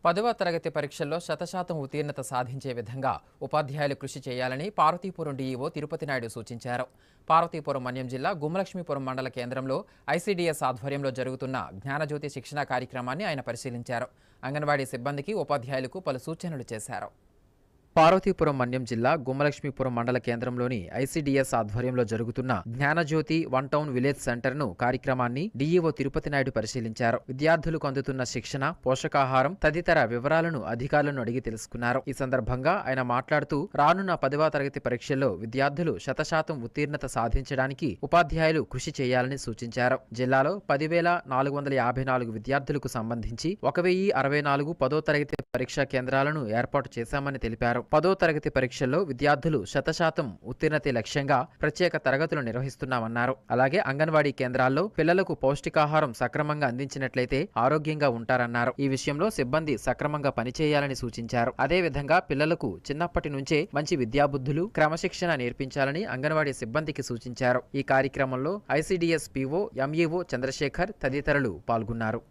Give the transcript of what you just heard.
10వ తరగతి పరీక్షల్లో 100% ఉత్తీర్ణత సాధించే విధంగా ఉపాధ్యాయులు కృషి చేయాలని పార్వతీపురం డీఈఓ తిరుపతి నాయుడు సూచించారు. పార్వతీపురం మన్యం జిల్లా గుమ్మలక్ష్మీపురం మండల కేంద్రంలో ఐసీడీఎస్ ఆధ్వర్యంలో జరుగుతున్న జ్ఞానజ్యోతి శిక్షణ కార్యక్రమాన్ని ఆయన పరిశీలించారు. అంగన్వాడీ సిబ్బందికి ఉపాధ్యాయులకు పలు సూచనలు చేశారు. పార్వతీపురం మన్యం జిల్లా గుమ్మలక్ష్మీపురం మండల కేంద్రంలోని ఐసీడీఎస్ ఆధ్వర్యంలో జరుగుతున్న జ్ఞానజ్యోతి వన్ టౌన్ విలేజ్ సెంటర్ను కార్యక్రమాన్ని డీఈఓ తిరుపతి నాయుడు పరిశీలించారు. విద్యార్థులకు అందుతున్న శిక్షణ, పోషకాహారం తదితర వివరాలను అధికారులను అడిగి తెలుసుకున్నారు. ఈ సందర్భంగా ఆయన మాట్లాడుతూ రానున్న 10వ తరగతి పరీక్షల్లో విద్యార్థులు 100% ఉత్తీర్ణత సాధించడానికి ఉపాధ్యాయులు కృషి చేయాలని సూచించారు. జిల్లాలో 10,454 విద్యార్థులకు సంబంధించి 1,064 10వ తరగతి పరీక్షా కేంద్రాలను ఏర్పాటు చేశామని తెలిపారు. 10వ తరగతి పరీక్షల్లో విద్యార్థులు 100% ఉత్తీర్ణతే లక్ష్యంగా ప్రత్యేక తరగతులు నిర్వహిస్తున్నామన్నారు. అలాగే అంగన్వాడీ కేంద్రాల్లో పిల్లలకు పౌష్టికాహారం సక్రమంగా అందించినట్లయితే ఆరోగ్యంగా ఉంటారన్నారు. ఈ విషయంలో సిబ్బంది సక్రమంగా పనిచేయాలని సూచించారు. అదేవిధంగా పిల్లలకు చిన్నప్పటి నుంచే మంచి విద్యాబుద్ధులు, క్రమశిక్షణ నేర్పించాలని అంగన్వాడీ సిబ్బందికి సూచించారు. ఈ కార్యక్రమంలో ఐసీడీఎస్ పీఓ, ఎంఈఓ చంద్రశేఖర్ తదితరులు పాల్గొన్నారు.